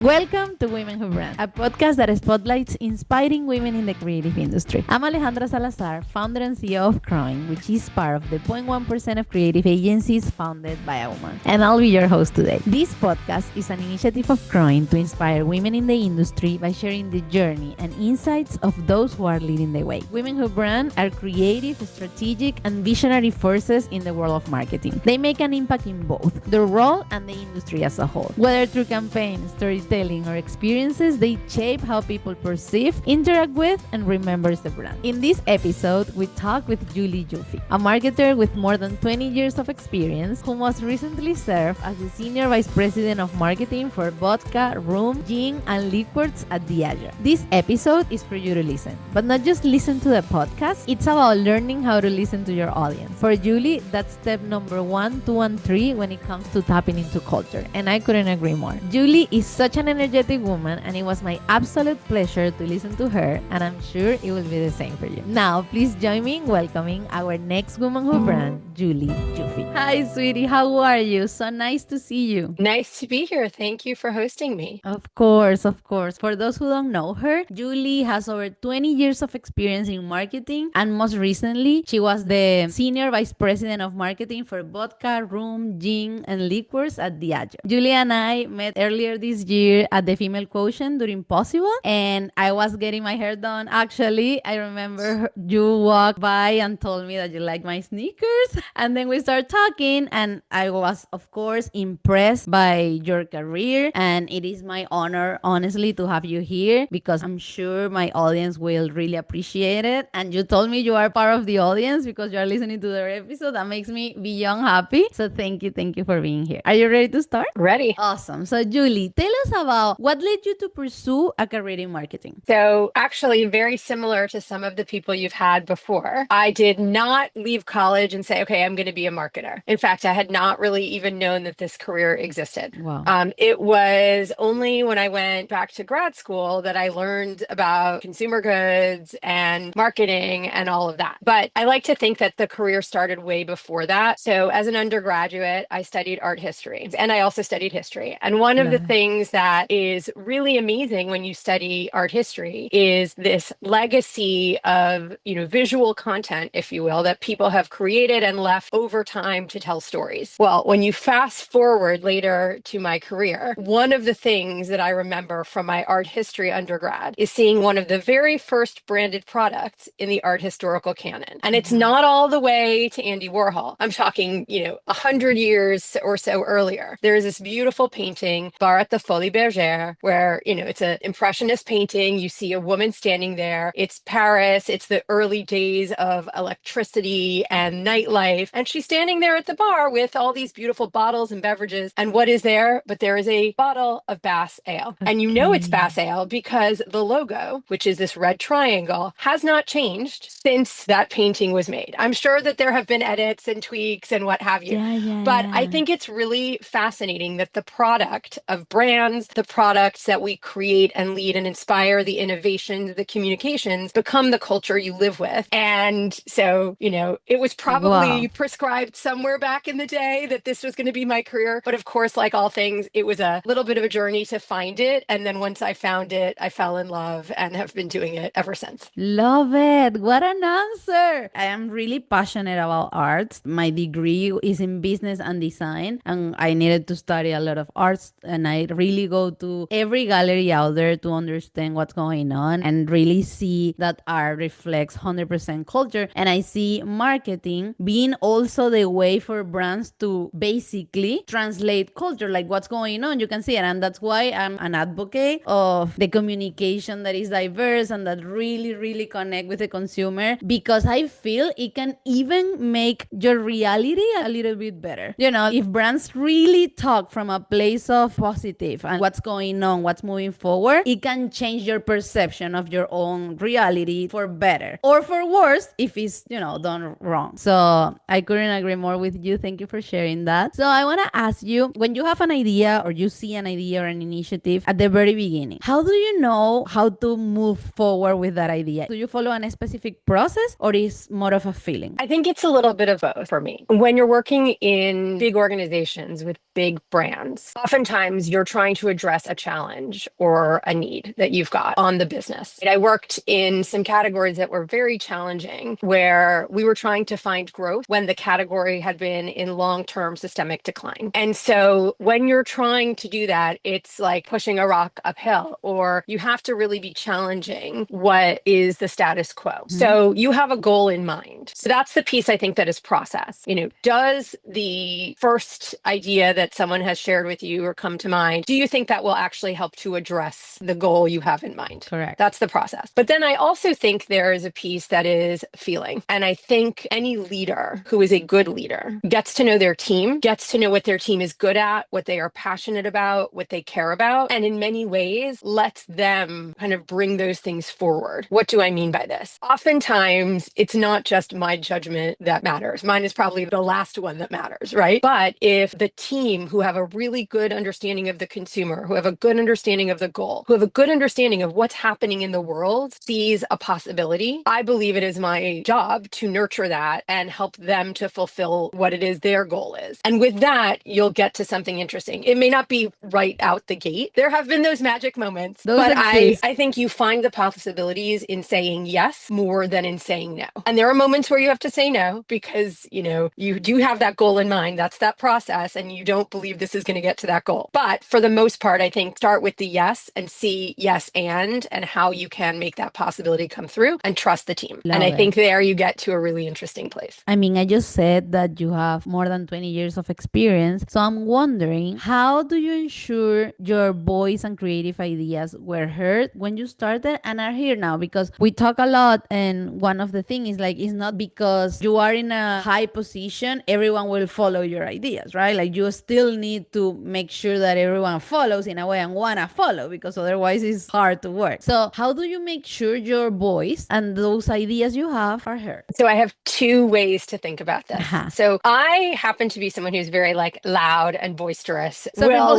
Welcome to Women Who Brand, a podcast that spotlights inspiring women in the creative industry. I'm Alejandra Salazar, founder and CEO of CROING, which is part of the 0.1% of creative agencies founded by a woman. And I'll be your host today. This podcast is an initiative of CROING to inspire women in the industry by sharing the journey and insights of those who are leading the way. Women Who Brand are creative, strategic, and visionary forces in the world of marketing. They make an impact in both their role and the industry as a whole. Whether through campaigns, storytelling, or experiences, they shape how people perceive, interact with, and remembers the brand. In this episode, we talk with Julie Yufe, a marketer with more than 20 years of experience who most recently served as the Senior Vice President of Marketing for Vodka, rum, gin, and liqueurs at Diageo. This episode is for you to listen, but not just listen to the podcast. It's about learning how to listen to your audience. For Julie, that's step number 1, 2, and 3 when it comes to tapping into culture, and I couldn't agree more. Julie is such an energetic woman, and it was my absolute pleasure to listen to her, and I'm sure it will be the same for you. Now, please join me in welcoming our next woman who brand, Julie Yufe. Hi, sweetie. How are you? So nice to see you. Nice to be here. Thank you for hosting me. Of course, of course. For those who don't know her, Julie has over 20 years of experience in marketing, and most recently, she was the Senior Vice President of Marketing for Vodka, rum, gin, and liqueurs at Diageo. Julie and I met earlier this year at the Female Quotient during Possible, and I was getting my hair done. Actually, I remember you walked by and told me that you like my sneakers, and then we started talking, and I was, of course, impressed by your career, and it is my honor, honestly, to have you here because I'm sure my audience will really appreciate it. And you told me you are part of the audience because you are listening to their episode. That makes me beyond happy. So thank you for being here. Are you ready to start? Ready. Awesome. So Julie, tell us about what led you to pursue a career in marketing. So actually very similar to some of the people you've had before. I did not leave college and say, okay, I'm going to be a marketer. In fact, I had not really even known that this career existed. Wow. It was only when I went back to grad school that I learned about consumer goods and marketing and all of that. But I like to think that the career started way before that. So as an undergraduate, I studied art history, and I also studied history. And one of the things that is really amazing when you study art history is this legacy of, visual content, if you will, that people have created and left over time to tell stories. Well, when you fast forward later to my career, one of the things that I remember from my art history undergrad is seeing one of the very first branded products in the art historical canon. And it's not all the way to Andy Warhol. I'm talking, 100 years or so earlier. There's this beautiful painting, Bar at the Folies Bergère, where, it's an impressionist painting. You see a woman standing there. It's Paris. It's the early days of electricity and nightlife. And she's standing there at the bar with all these beautiful bottles and beverages. And what is there? But there is a bottle of Bass Ale. Okay. And you know it's Bass Ale because the logo, which is this red triangle, has not changed since that painting was made. I'm sure that there have been edits and tweaks and what have you. But I think it's really fascinating that the product of brands, the products that we create and lead and inspire, the innovations, the communications, become the culture you live with. And so, it was probably prescribed somewhere back in the day that this was going to be my career. But of course, like all things, it was a little bit of a journey to find it. And then once I found it, I fell in love and have been doing it ever since. Love it. What an answer. I am really passionate about arts. My degree is in business and design, and I needed to study a lot of arts, and I really go to every gallery out there to understand what's going on and really see that art reflects 100% culture. And I see marketing being also the way for brands to basically translate culture, like what's going on. You can see it. And that's why I'm an advocate of the communication that is diverse and that really connect with the consumer, because I feel it can even make your reality a little bit better. If brands really talk from a place of positive and what's going on, what's moving forward, it can change your perception of your own reality for better or for worse if it's, done wrong. So I couldn't agree more with you. Thank you for sharing that. So I want to ask you, when you have an idea or you see an idea or an initiative at the very beginning, how do you know how to move forward with that idea? Do you follow a specific process or is more of a feeling? I think it's a little bit of both for me. When you're working in big organizations with big brands, oftentimes you're trying to address a challenge or a need that you've got on the business. I worked in some categories that were very challenging where we were trying to find growth when the category had been in long-term systemic decline. And so when you're trying to do that, it's like pushing a rock uphill, or you have to really be challenging what is the status quo. So you have a goal in mind. So that's the piece I think that is process. Does the first idea that someone has shared with you or come to mind, do you think that will actually help to address the goal you have in mind? Correct. That's the process. But then I also think there is a piece that is feeling. And I think any leader who is a good leader gets to know their team, gets to know what their team is good at, what they are passionate about, what they care about, and in many ways lets them kind of bring those things forward. What do I mean by this? Oftentimes, it's not just my judgment that matters. Mine is probably the last one that matters, right? But if the team who have a really good understanding of the consumer, who have a good understanding of the goal, who have a good understanding of what's happening in the world, sees a possibility, I believe it is my job to nurture that and help them to fulfill what it is their goal is. And with that, you'll get to something interesting. It may not be right out the gate. There have been those magic moments, but I think you find the possibilities in saying yes more than in saying no. And there are moments where you have to say no because, you do have that goal in mind. That's that process. And you don't believe this is going to get to that goal. But for the most part, I think start with the yes and see yes and how you can make that possibility come through and trust the team. Love and I it. think there you get to a really interesting place. I mean, I just said that you have more than 20 years of experience. So I'm wondering, how do you ensure your voice and creative ideas were heard when you started and are here now? Because we talk a lot, and one of the things is like, it's not because you are in a high position, everyone will follow your ideas, right? Like you still need to make sure that everyone follows in a way and wanna follow, because otherwise it's hard to work. So how do you make sure your voice and those ideas you have are heard? So I have two ways to think about this. So I happen to be someone who's very loud and boisterous. Will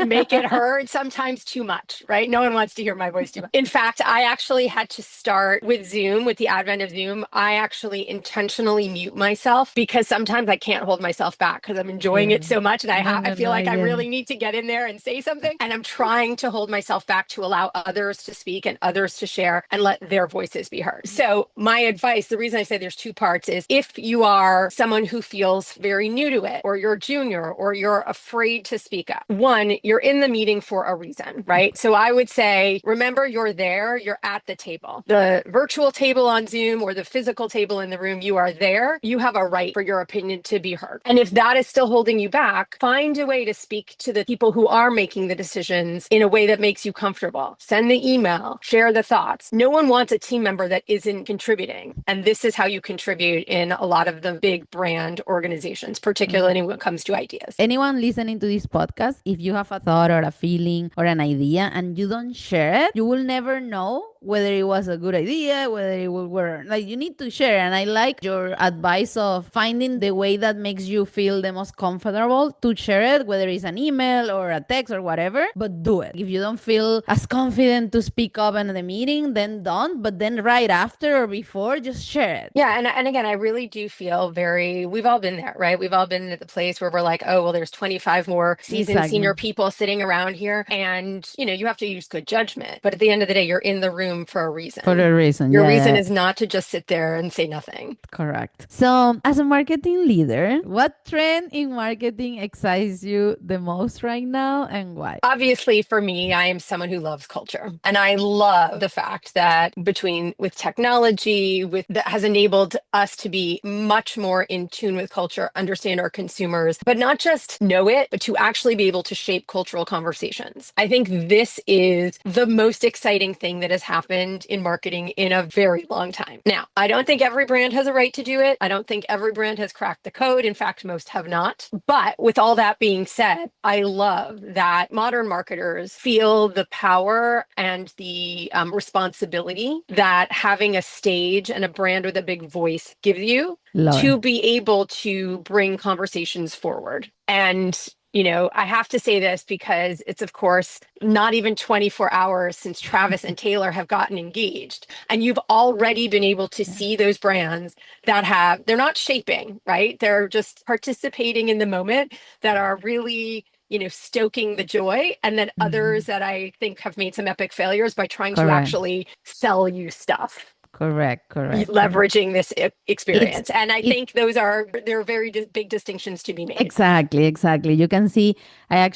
make it heard, sometimes too much, right? No one wants to hear my voice too much. In fact, I actually had to start with Zoom, with the advent of Zoom. I actually intentionally mute myself because sometimes I can't hold myself back because I'm enjoying it so much. And I feel like I really need to get in there and say something. And I'm trying to hold myself back to allow others to speak and others to share and let their voices be heard. So my advice, the reason I say there's two parts is if you are someone who feels very new to it, or you're junior, or you're afraid to speak up, one, you're in the meeting for a reason, right? So I would say, remember you're there, you're at the table. The virtual table on Zoom or the physical table in the room, you are there. You have a right for your opinion to be heard. And if that is still holding you back, find a way to speak to the people who are making the decisions in a way that makes you comfortable. Send the email, share the thoughts. No one wants a team member that isn't contributing. And this is how you contribute in a lot of the big brand organizations, particularly when it comes to ideas. Anyone listening to this podcast, if you have a thought or a feeling or an idea and you don't share it, you will never know whether it was a good idea, whether it will work. Like, you need to share. And I like your advice of finding the way that makes you feel the most comfortable to share it, whether it's an email or a text or whatever, but do it. If you don't feel as confident to speak up in the meeting, then don't. But then right after or before, just share it. Yeah. And again, I really do feel we've all been there, right? We've all been at the place where we're like, oh, well, there's 25 more seasoned senior people sitting around here. And, you have to use good judgment. But at the end of the day, you're in the room for a reason. For a reason. Your reason is not to just sit there and say nothing. Correct. So as a marketing leader, what trend in marketing excites you the most right now and why? Obviously, for me, I am someone who loves culture. And I love the fact that with technology, that has enabled us to be much more in tune with culture, understand our consumers, but not just know it, but to actually be able to shape cultural conversations. I think this is the most exciting thing that has happened in marketing in a very long time. Now, I don't think every brand has a right to do it. I don't think every brand has cracked the code. In fact, most have not. But with all that being said, I love that modern marketers feel the power and the responsibility that having a stage and a brand with a big voice gives you to be able to bring conversations forward. And I have to say this because it's, of course, not even 24 hours since Travis and Taylor have gotten engaged. And you've already been able to see those brands that they're not shaping, right? They're just participating in the moment, that are really stoking the joy, and then others that I think have made some epic failures by trying to Correct. actually sell you stuff, Correct. leveraging this It's experience. And I it think there are very big distinctions to be made. exactly. You can see I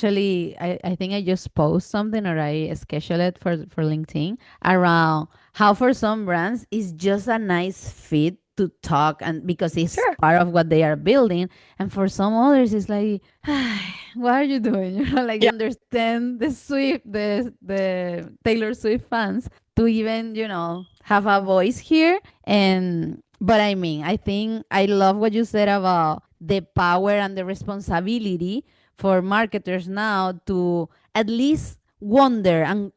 think I just post something or I schedule it for LinkedIn around how for some brands it's just a nice fit to talk and because it's Sure. part of what they are building. And for some others it's like, what are you doing? Like Yeah. understand the Taylor Swift fans to even, have a voice here. And but I mean, I think I love what you said about the power and the responsibility for marketers now to at least wonder and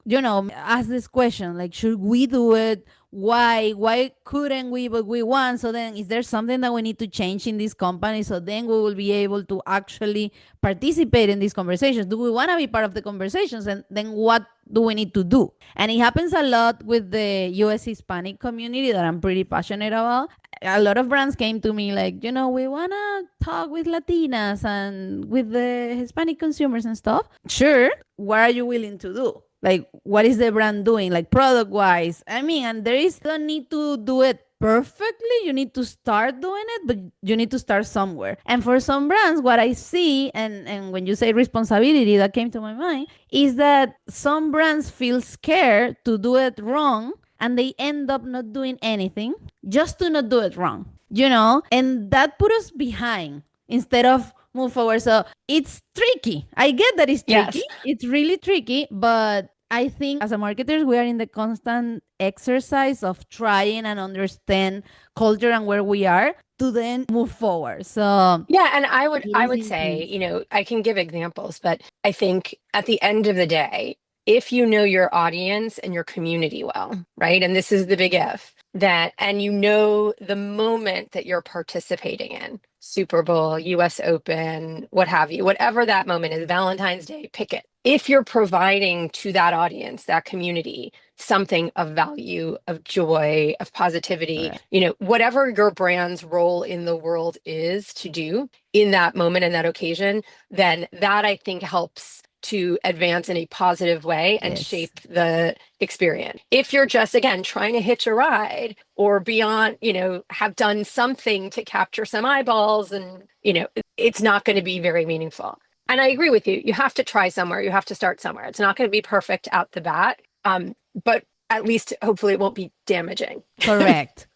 ask this question like, should we do it? Why couldn't we, but we want? So then is there something that we need to change in this company so then we will be able to actually participate in these conversations? Do we want to be part of the conversations? And then what do we need to do? And it happens a lot with the US Hispanic community that I'm pretty passionate about. A lot of brands came to me like, we want to talk with Latinas and with the Hispanic consumers and stuff. Sure. What are you willing to do? Like, what is the brand doing, like product wise? I mean, and don't need to do it perfectly. You need to start doing it, but you need to start somewhere. And for some brands, what I see, and when you say responsibility, that came to my mind, is that some brands feel scared to do it wrong and they end up not doing anything just to not do it wrong, and that put us behind instead of move forward. So it's tricky. I get that it's tricky. Yes. It's really tricky, but I think as a marketers, we are in the constant exercise of trying and understand culture and where we are to then move forward. So Yeah, and I would it I is would say, intense. I can give examples, but I think at the end of the day, if you know your audience and your community well, right? And this is the big if, and you know the moment that you're participating in, Super Bowl, US Open, what have you, whatever that moment is, Valentine's Day, pick it. If you're providing to that audience, that community, something of value, of joy, of positivity, Correct. whatever your brand's role in the world is to do in that moment and that occasion, then that I think helps to advance in a positive way and Yes. shape the experience. If you're just, again, trying to hitch a ride or beyond, have done something to capture some eyeballs and, it's not going to be very meaningful. And I agree with you. You have to try somewhere. You have to start somewhere. It's not going to be perfect out the bat. But at least hopefully it won't be damaging. Correct.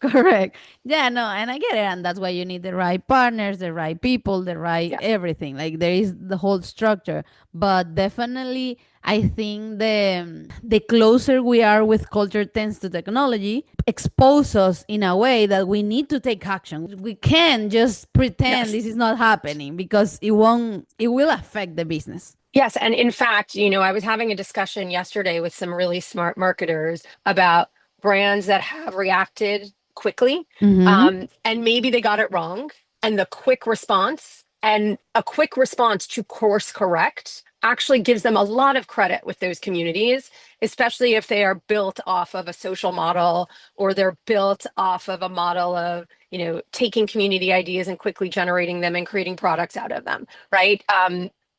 Yeah, no, and I get it. And that's why you need the right partners, the right people, the right Yeah. everything. Like there is the whole structure. But definitely, I think the closer we are with culture tends to technology, expose us in a way that we need to take action. We can't just pretend Yes. this is not happening because it will affect the business. Yes. And in fact, I was having a discussion yesterday with some really smart marketers about brands that have reacted quickly. Mm-hmm. And maybe they got it wrong. And the quick response and a quick response to course correct actually gives them a lot of credit with those communities, especially if they are built off of a social model or they're built off of a model of, taking community ideas and quickly generating them and creating products out of them, right?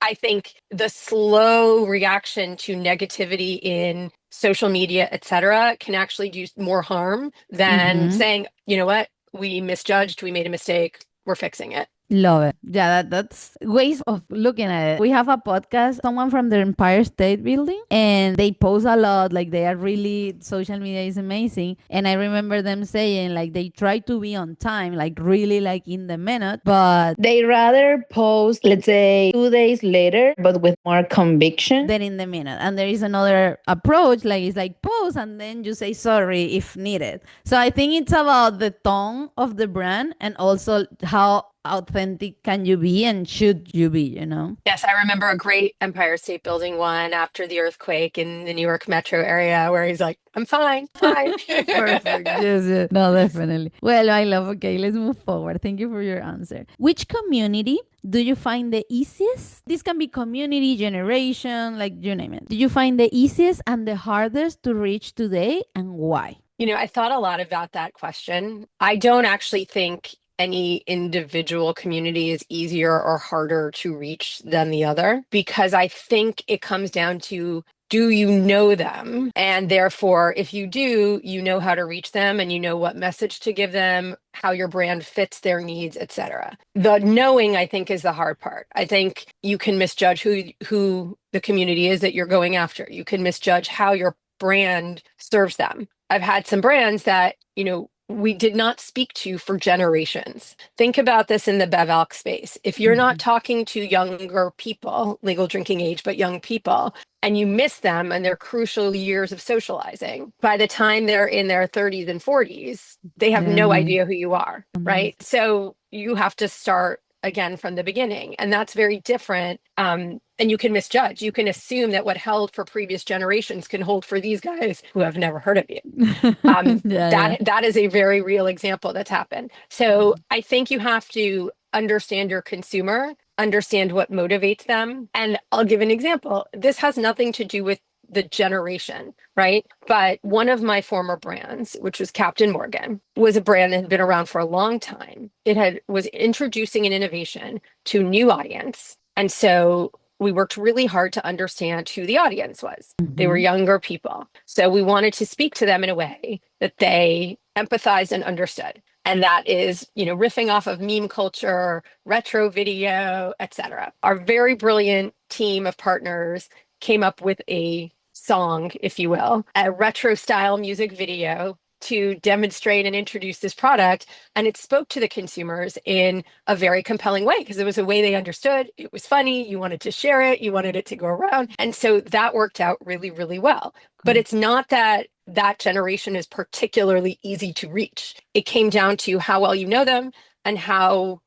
I think the slow reaction to negativity in social media, et cetera, can actually do more harm than Mm-hmm. saying, you know what, we misjudged, we made a mistake, we're fixing it. Love it. Yeah, that's ways of looking at it. We have a podcast, someone from the Empire State Building, and they post a lot. Like they are really, social media is amazing. And I remember them saying like they try to be on time, like really like in the minute, but they rather post, let's say, 2 days later, but with more conviction than in the minute. And there is another approach, like it's like post and then you say sorry if needed. So I think it's about the tone of the brand and also how authentic can you be and should you be? Yes, I remember a great Empire State Building one after the earthquake in the New York metro area where he's like, I'm fine, fine. Perfect. Yes. No, definitely. Well, I love. Okay, let's move forward. Thank you for your answer. Which community do you find the easiest? This can be community, generation, like you name it. Do you find the easiest and the hardest to reach today and why? I thought a lot about that question. I don't actually think any individual community is easier or harder to reach than the other, because I think it comes down to, do you know them? And therefore, if you do, you know how to reach them and you know what message to give them, how your brand fits their needs, etc. The knowing, I think, is the hard part. I think you can misjudge who the community is that you're going after. You can misjudge how your brand serves them. I've had some brands that, we did not speak to for generations. Think about this in the BevAlc space. If you're not talking to younger people, legal drinking age, but young people, and you miss them and their crucial years of socializing, by the time they're in their 30s and 40s, they have no idea who you are, right? So you have to start again from the beginning. And that's very different. And you can misjudge. You can assume that what held for previous generations can hold for these guys who have never heard of you. That is a very real example that's happened. So I think you have to understand your consumer, understand what motivates them. And I'll give an example. This has nothing to do with the generation, right? But one of my former brands, which was Captain Morgan, was a brand that had been around for a long time. Was introducing an innovation to a new audience. And so we worked really hard to understand who the audience was. They were younger people. So we wanted to speak to them in a way that they empathized and understood. And that is, riffing off of meme culture, retro video, etc. Our very brilliant team of partners came up with a song, if you will, a retro style music video to demonstrate and introduce this product. And it spoke to the consumers in a very compelling way because it was a way they understood. It was funny. You wanted to share it. You wanted it to go around. And so that worked out really, really well. But it's not that generation is particularly easy to reach. It came down to how well you know them and how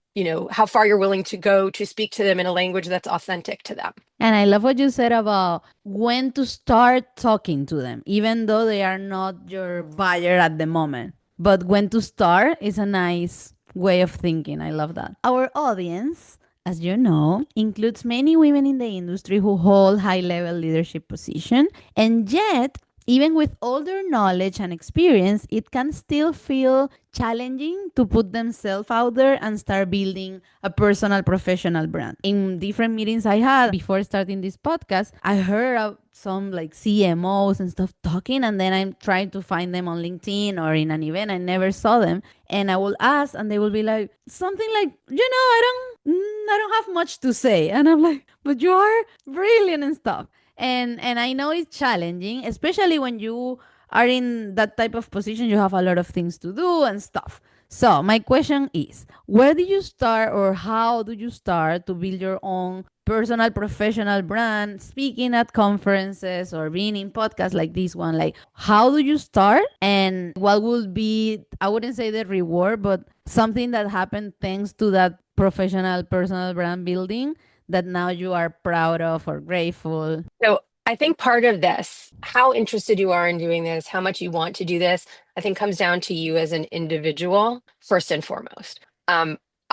far you're willing to go to speak to them in a language that's authentic to them. And I love what you said about when to start talking to them, even though they are not your buyer at the moment. But when to start is a nice way of thinking. I love that. Our audience, as you know, includes many women in the industry who hold high-level leadership position, and yet even with all their knowledge and experience, it can still feel challenging to put themselves out there and start building a personal professional brand. In different meetings I had before starting this podcast, I heard of some like CMOs and stuff talking, and then I'm trying to find them on LinkedIn or in an event. I never saw them, and I will ask, and they will be like something like, I don't have much to say, and I'm like, but you are brilliant and stuff. And I know it's challenging, especially when you are in that type of position. You have a lot of things to do and stuff. So my question is, where do you start, or how do you start to build your own personal professional brand, speaking at conferences or being in podcasts like this one? Like, how do you start, and what would be, I wouldn't say the reward, but something that happened thanks to that professional personal brand building that now you are proud of or grateful? So I think part of this, how interested you are in doing this, how much you want to do this, I think comes down to you as an individual, first and foremost.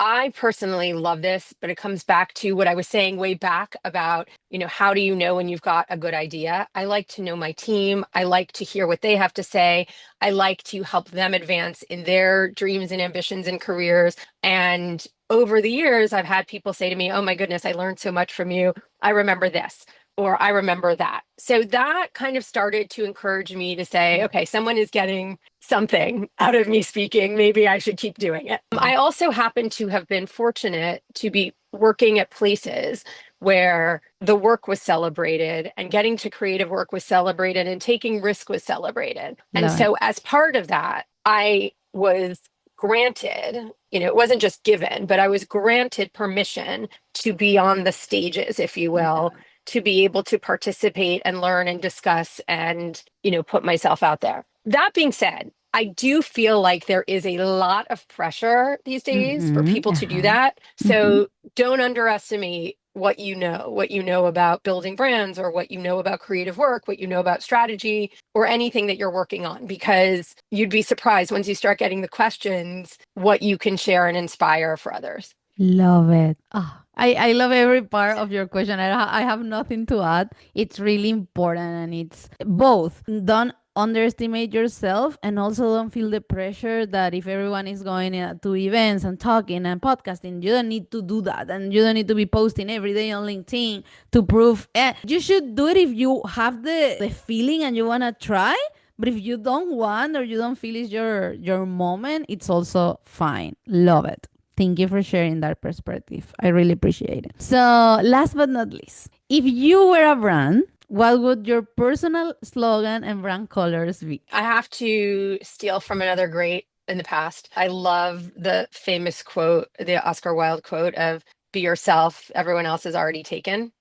I personally love this, but it comes back to what I was saying way back about, how do you know when you've got a good idea? I like to know my team. I like to hear what they have to say. I like to help them advance in their dreams and ambitions and careers. And over the years, I've had people say to me, oh my goodness, I learned so much from you. I remember this, or I remember that. So that kind of started to encourage me to say, okay, someone is getting something out of me speaking. Maybe I should keep doing it. I also happen to have been fortunate to be working at places where the work was celebrated and getting to creative work was celebrated and taking risk was celebrated. And so as part of that, I was granted, it wasn't just given, but I was granted permission to be on the stages, if you will, to be able to participate and learn and discuss and, put myself out there. That being said, I do feel like there is a lot of pressure these days for people to do that. So don't underestimate what you know about building brands, or what you know about creative work, what you know about strategy, or anything that you're working on, because you'd be surprised once you start getting the questions, what you can share and inspire for others. Love it. Oh, I love every part of your question. I have nothing to add. It's really important, and it's both. Don't underestimate yourself, and also don't feel the pressure that if everyone is going to events and talking and podcasting, you don't need to do that, and you don't need to be posting every day on LinkedIn to prove. You should do it if you have the feeling and you want to try. But if you don't want or you don't feel it's your moment, it's also fine. Love it. Thank you for sharing that perspective. I really appreciate it. So, last but not least, if you were a brand, what would your personal slogan and brand colors be? I have to steal from another great in the past. I love the famous quote, the Oscar Wilde quote of "Be yourself, everyone else is already taken."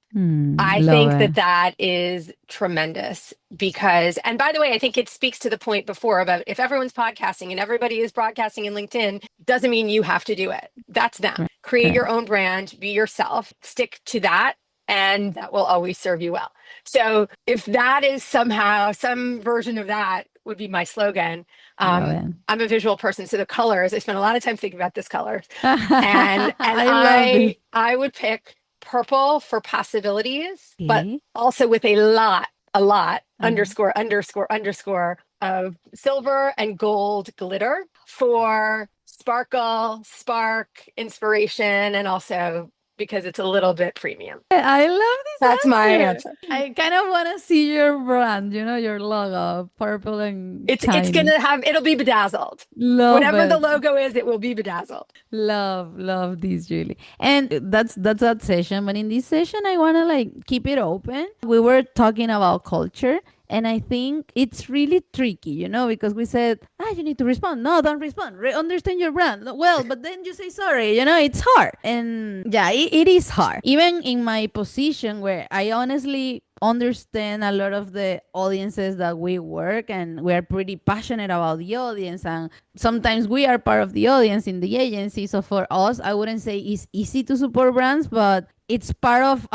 I Love think it. that that is tremendous because, and by the way, I think it speaks to the point before about if everyone's podcasting and everybody is broadcasting in LinkedIn, doesn't mean you have to do it. That's them. Right. Create Right. your own brand, be yourself, stick to that, and that will always serve you well. So if that is somehow some version of that would be my slogan. Love it. I'm a visual person, so the colors, I spent a lot of time thinking about this color, and I love this. I would pick purple for possibilities, but Okay. also with a lot, Uh-huh. underscore of silver and gold glitter for sparkle, spark, inspiration, and also because it's a little bit premium. I love That's this my answer. answer. I kind of want to see your brand, your logo, purple and It's shiny. gonna have it'll be bedazzled. Love Whatever the it. logo is, it will be bedazzled. Love this, Julie. And that's that session. But in this session, I wanna like keep it open. We were talking about culture, and I think it's really tricky, because we said, you need to respond. No, don't respond. Understand your brand. No, well, but then you say sorry. It's hard. And yeah, it is hard. Even in my position where I honestly understand a lot of the audiences that we work, and we're pretty passionate about the audience, and sometimes we are part of the audience in the agency. So for us, I wouldn't say it's easy to support brands, but it's part of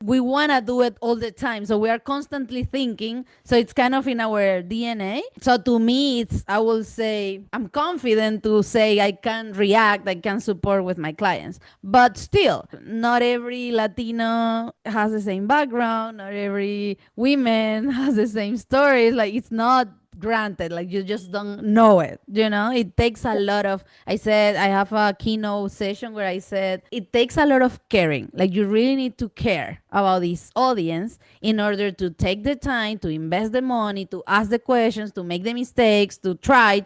we want to do it all the time, so we are constantly thinking, so it's kind of in our DNA. So to me, I will say I'm confident to say I can react, I can support with my clients. But still, not every Latino has the same background, not every women has the same stories. Like, it's not granted, like, you just don't know it. It takes a lot of, I said, I have a keynote session where I said it takes a lot of caring. Like, you really need to care about this audience in order to take the time to invest the money, to ask the questions, to make the mistakes, to try.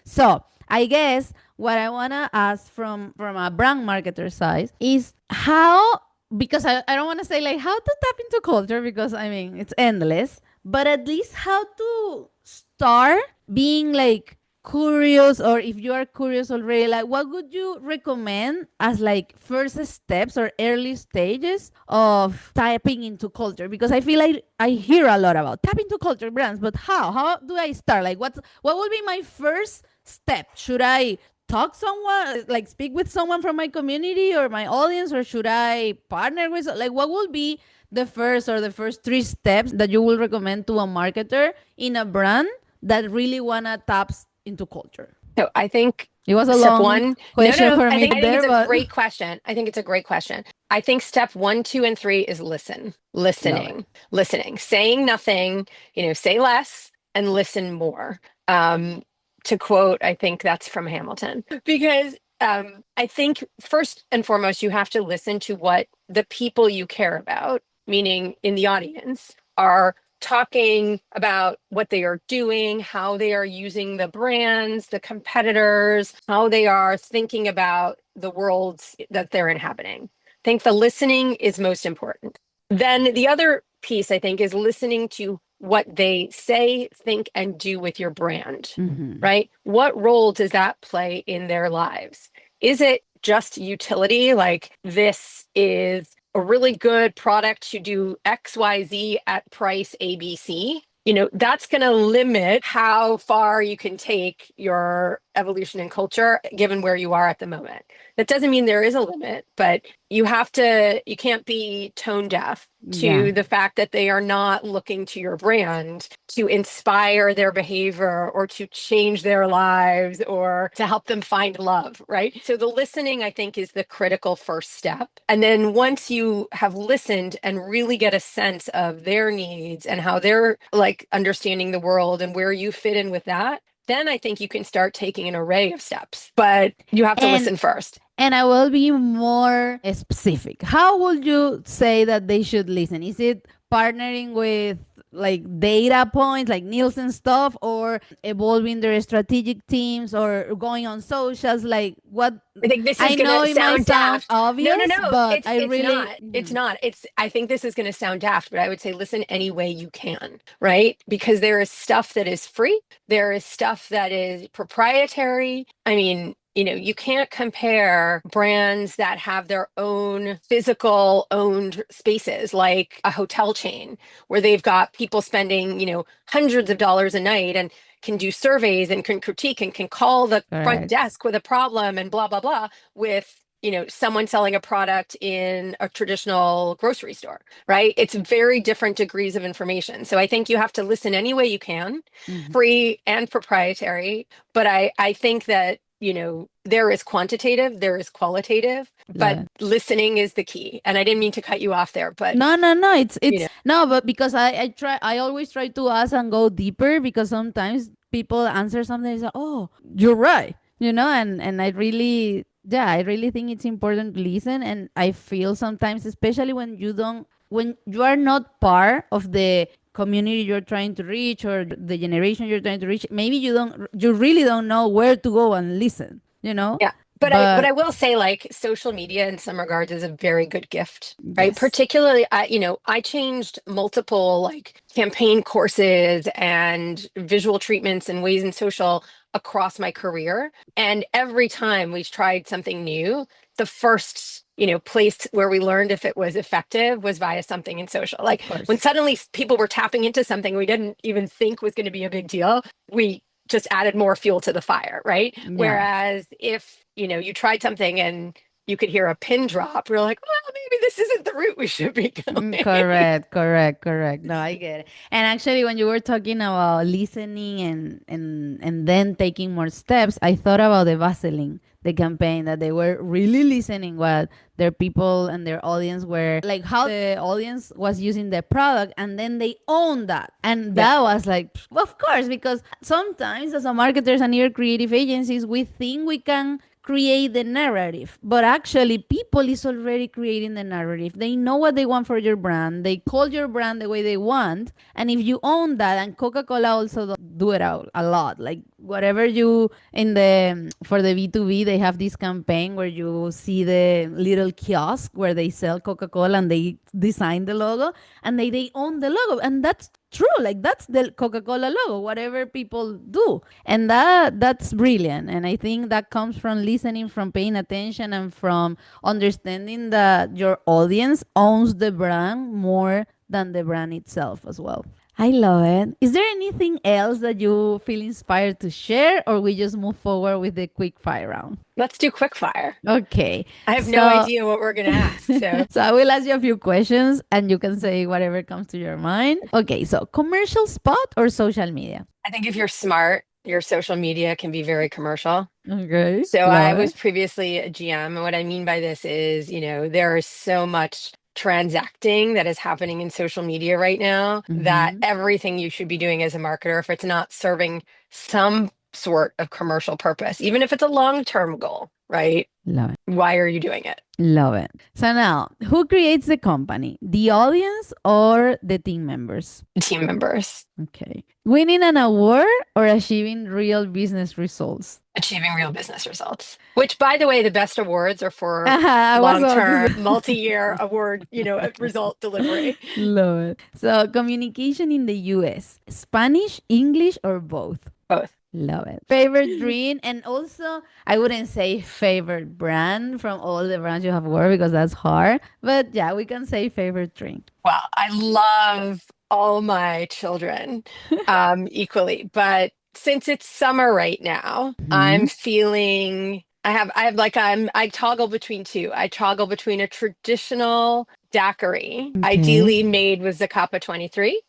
So I guess what I want to ask from a brand marketer side is how, because I don't want to say like how to tap into culture, because I mean it's endless, but at least how to start being like curious, or if you are curious already, like what would you recommend as like first steps or early stages of tapping into culture? Because I feel like I hear a lot about tap into culture brands, but how do I start? Like, what would be my first step? Should I talk someone, like speak with someone from my community or my audience, or should I partner with, like, what will be the first three steps that you will recommend to a marketer in a brand that really wanna tap into culture? So I think It was a step long one, question for me I think there, it's a but great question. I think it's a great question. I think step 1, 2, and 3 is love it. listening, saying nothing, say less and listen more. To quote, I think that's from Hamilton, because I think first and foremost, you have to listen to what the people you care about, meaning in the audience, are talking about, what they are doing, how they are using the brands, the competitors, how they are thinking about the worlds that they're inhabiting. I think the listening is most important. Then the other piece, I think, is listening to what they say, think, and do with your brand, Mm-hmm. right? What role does that play in their lives? Is it just utility? Like, this is a really good product to do XYZ at price ABC. That's going to limit how far you can take your evolution in culture given where you are at the moment. That doesn't mean there is a limit, but you can't be tone deaf Yeah. to the fact that they are not looking to your brand to inspire their behavior or to change their lives or to help them find love, right? So the listening, I think, is the critical first step. And then once you have listened and really get a sense of their needs and how they're like understanding the world and where you fit in with that, then I think you can start taking an array of steps. But you have to And listen first. And I will be more specific. How would you say that they should listen? Is it partnering with like data points, like Nielsen stuff, or evolving their strategic teams, or going on socials? Like what? I think this is I going know to it might sound sound daft. No, no, obvious, no. but It's I it's really. not. It's not. It's I think this is going to sound daft, but I would say listen any way you can, right? Because there is stuff that is free. There is stuff that is proprietary. I mean, you can't compare brands that have their own physical owned spaces like a hotel chain where they've got people spending, hundreds of dollars a night and can do surveys and can critique and can call the front Correct. desk with a problem and blah blah blah with someone selling a product in a traditional grocery store, right? It's very different degrees of information. So I think you have to listen any way you can, Mhm. free and proprietary. But I think that there is quantitative, there is qualitative, Love but it. listening is the key. And I didn't mean to cut you off there, but No, no, no. you It's know no, but because I always try to ask and go deeper because sometimes people answer something and say, "Oh, you're right," and I really, yeah, I really think it's important to listen, and I feel sometimes, especially when you are not part of the community you're trying to reach or the generation you're trying to reach, maybe you really don't know where to go and listen. Yeah. But But I will say like social media in some regards is a very good gift, right? yes, Particularly I changed multiple like campaign courses and visual treatments and ways in social across my career. And every time we tried something new, the first place where we learned if it was effective was via something in social. Like of when course, suddenly people were tapping into something we didn't even think was going to be a big deal, we just added more fuel to the fire, right? yeah. Whereas if, you tried something and you could hear a pin drop, you're like, well, maybe this isn't the route we should be going. Correct, correct, correct. No, I get it. And actually, when you were talking about listening and then taking more steps, I thought about the Vaseline, the campaign that they were really listening what their people and their audience were like, how the audience was using the product, and then they own that. And Yeah. that was like, of course, because sometimes as a marketers and your creative agencies, we think we can create the narrative, but actually people is already creating the narrative. They know what they want for your brand, they call your brand the way they want, and if you own that, and Coca-Cola also do it out a lot, like whatever you in the for the B2B, they have this campaign where you see the little kiosk where they sell Coca-Cola and they design the logo, and they own the logo, and that's true, like that's the Coca-Cola logo, whatever people do. And that's brilliant, and I think that comes from listening, from paying attention, and from understanding that your audience owns the brand more than the brand itself as well. I love it. Is there anything else that you feel inspired to share, or we just move forward with the quick fire round? Let's do quick fire. Okay, I have no so idea what we're going to ask. So so I will ask you a few questions and you can say whatever comes to your mind. Okay, so commercial spot or social media? I think if you're smart, your social media can be very commercial. Okay, So I love was it. previously a GM. And what I mean by this is, there is so much transacting that is happening in social media right now that Mm-hmm. everything you should be doing as a marketer, if it's not serving some sort of commercial purpose, even if it's a long-term goal, right? Love it. Why are you doing it? Love it. So now, who creates the company? The audience or the team members? Team members. Okay. Winning an award or achieving real business results? Achieving real business results. Which, by the way, the best awards are for I was about to long-term, say. multi-year award, result delivery. Love it. So, communication in the US, Spanish, English, or both? Both. Love it. Favorite drink, and also I wouldn't say favorite brand from all the brands you have worked because that's hard. But yeah, we can say favorite drink. Wow, I love all my children equally, but since it's summer right now, I'm Mhm. feeling I toggle between two. I toggle between a traditional daiquiri, Okay. ideally made with Zacapa 23,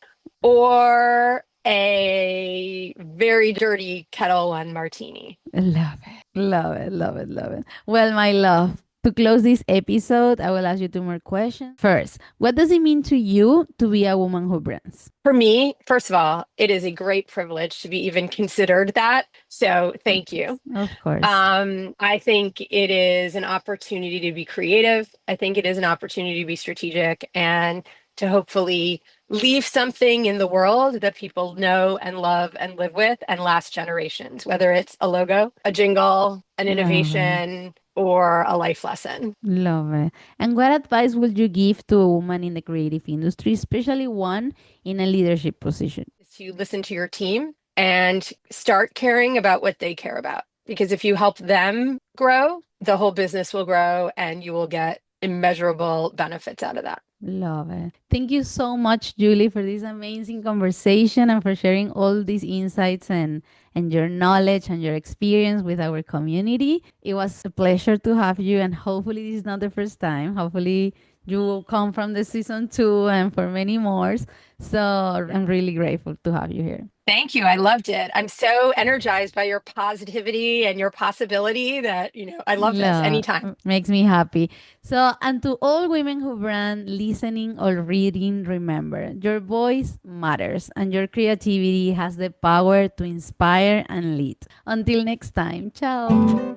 or a very dirty Kettle One martini. Love it. Love it. Love it. Love it. Well, my love, to close this episode, I will ask you two more questions. First, what does it mean to you to be a woman who brands? For me, first of all, it is a great privilege to be even considered that. So thank you. Of course. I think it is an opportunity to be creative. I think it is an opportunity to be strategic and to hopefully leave something in the world that people know and love and live with and last generations, whether it's a logo, a jingle, an Love it. innovation, or a life lesson. Love it. And what advice would you give to a woman in the creative industry, especially one in a leadership position? Is to listen to your team and start caring about what they care about. Because if you help them grow, the whole business will grow and you will get immeasurable benefits out of that. Love it. Thank you so much, Julie, for this amazing conversation and for sharing all these insights and your knowledge and your experience with our community. It was a pleasure to have you, and hopefully, this is not the first time. Hopefully, you will come from the season two and for many more. So, I'm really grateful to have you here. Thank you. I loved it. I'm so energized by your positivity and your possibility that, I love this Yeah, anytime. makes me happy. So, and to all women who brand listening or reading, remember your voice matters and your creativity has the power to inspire and lead. Until next time, ciao.